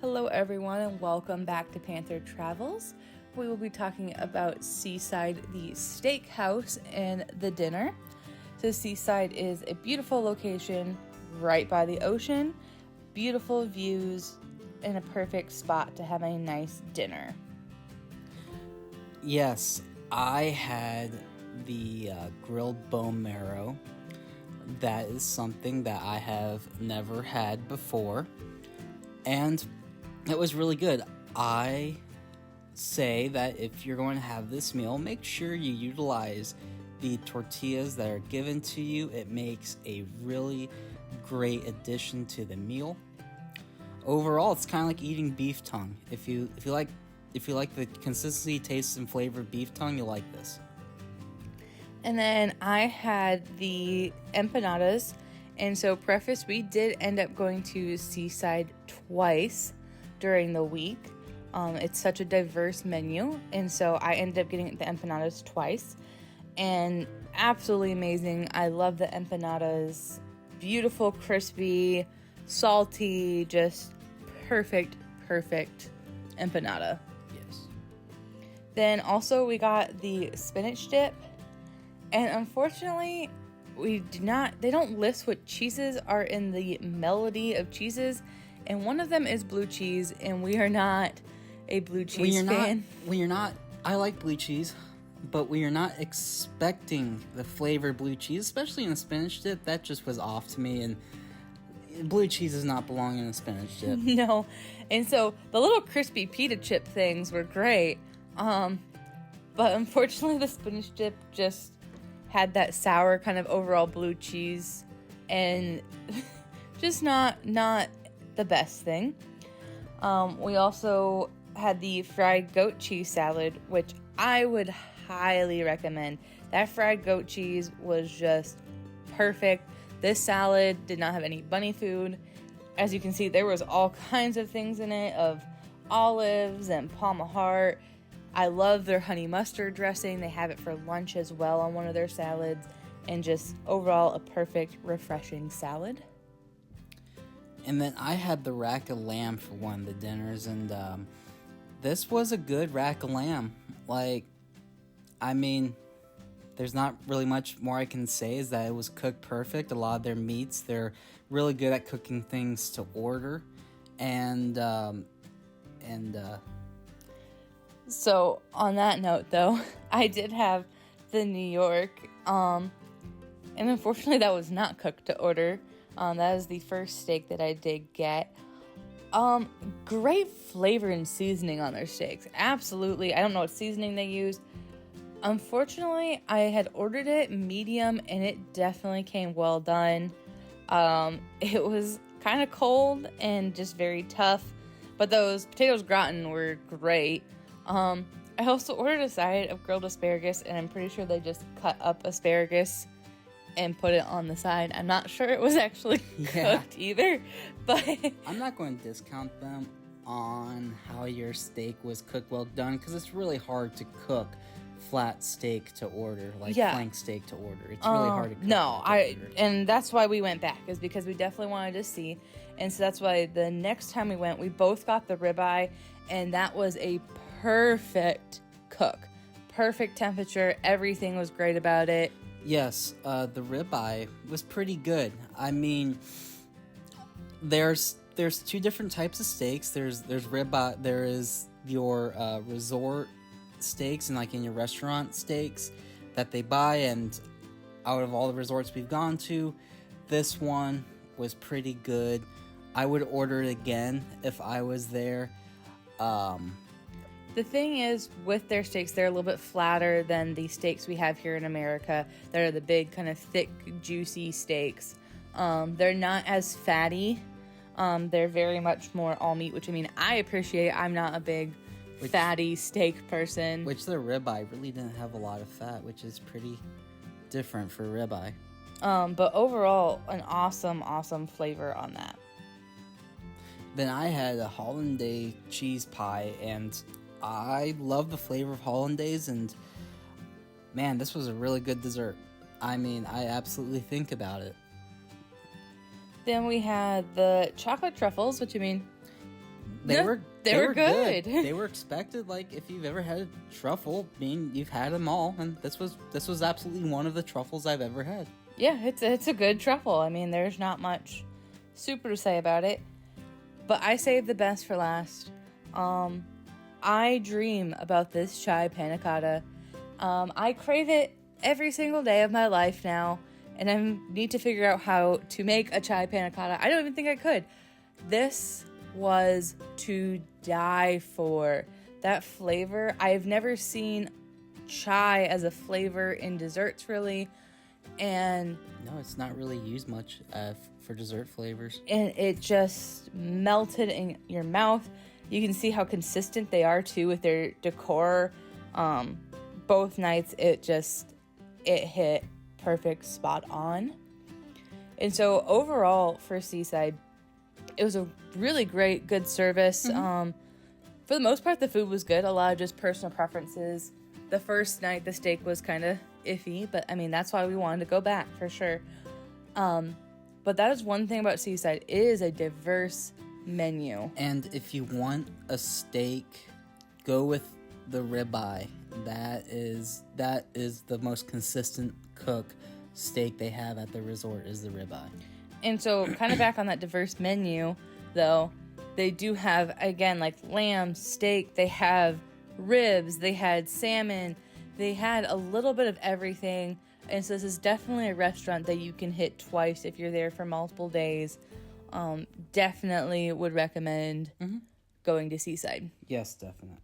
Hello everyone and welcome back to Panther Travels. We will be talking about Seaside, the steakhouse, and the dinner. So Seaside is a beautiful location right by the ocean, beautiful views, and a perfect spot to have a nice dinner. Yes, I had the grilled bone marrow. That is something that I have never had before, and it was really good. I say that if you're going to have this meal, make sure you utilize the tortillas that are given to you. It makes a really great addition to the meal. Overall, it's kind of like eating beef tongue. If you like the consistency, taste, and flavor of beef tongue, you'll like this. And then I had the empanadas. And so preface, we did end up going to Seaside twice during the week. It's such a diverse menu. And so I ended up getting the empanadas twice. And absolutely amazing. I love the empanadas. Beautiful, crispy, salty, just perfect empanada. Yes. Then also we got the spinach dip. And unfortunately, they don't list what cheeses are in the melody of cheeses. And one of them is blue cheese, and we are not a blue cheese fan. I like blue cheese, but when you're not expecting the flavor of blue cheese, especially in a spinach dip, that just was off to me, and blue cheese does not belong in a spinach dip. No. And so the little crispy pita chip things were great, but unfortunately the spinach dip just had that sour kind of overall blue cheese, and just not the best thing. We also had the fried goat cheese salad, which I would highly recommend. That fried goat cheese was just perfect. This salad did not have any bunny food. As you can see, there was all kinds of things in it, of olives and palm of heart. I love their honey mustard dressing. They have it for lunch as well on one of their salads, and just overall a perfect, refreshing salad. And then I had the rack of lamb for one of the dinners, and this was a good rack of lamb. There's not really much more I can say, is that it was cooked perfect. A lot of their meats, they're really good at cooking things to order, So on that note, though, I did have the New York, and unfortunately that was not cooked to order. That is the first steak that I did get. Great flavor and seasoning on their steaks. Absolutely. I don't know what seasoning they use. Unfortunately, I had ordered it medium, and it definitely came well done. It was kind of cold and just very tough, but those potatoes gratin were great. I also ordered a side of grilled asparagus, and I'm pretty sure they just cut up asparagus and put it on the side. I'm not sure it was actually cooked either, but I'm not going to discount them on how your steak was cooked well done, because it's really hard to cook flat steak to order, flank steak to order. It's really hard to cook. And that's why we went back, is because we definitely wanted to see. And so that's why the next time we went, we both got the ribeye, and that was a perfect cook. Perfect temperature. Everything was great about it. Yes, the ribeye was pretty good. I mean, there's two different types of steaks. There's ribeye. There is your resort steaks, and in your restaurant steaks that they buy. And out of all the resorts we've gone to, this one was pretty good. I would order it again if I was there. The thing is, with their steaks, they're a little bit flatter than the steaks we have here in America. That are the big, kind of thick, juicy steaks. They're not as fatty. They're very much more all meat, which I appreciate. I'm not a big fatty steak person. Which their ribeye really didn't have a lot of fat, which is pretty different for ribeye. But overall, an awesome flavor on that. Then I had a hollandaise cheese pie, and I love the flavor of hollandaise, and man, this was a really good dessert. I absolutely think about it. Then we had the chocolate truffles, which They were good. They were expected. Like, if you've ever had a truffle, you've had them all, and this was absolutely one of the truffles I've ever had. Yeah, it's a good truffle. I mean, there's not much super to say about it, but I saved the best for last. I dream about this chai panna cotta. I crave it every single day of my life now, and I need to figure out how to make a chai panna cotta. I don't even think I could. This was to die for. That flavor, I've never seen chai as a flavor in desserts, really, and no, it's not really used much for dessert flavors. And it just melted in your mouth. You can see how consistent they are too with their decor. Both nights it hit perfect, spot on. And so overall for Seaside, it was a really good service. For the most part, the food was good. A lot of just personal preferences. The first night, the steak was kind of iffy, but I mean, that's why we wanted to go back for sure. But that is one thing about Seaside. It is a diverse menu. And if you want a steak, go with the ribeye. That is the most consistent cook steak they have at the resort is the ribeye. And so, kind of back on that diverse menu, though, they do have, again, like lamb, steak, they have ribs, they had salmon, they had a little bit of everything. And so this is definitely a restaurant that you can hit twice if you're there for multiple days. Definitely would recommend going to Seaside. Yes, definitely.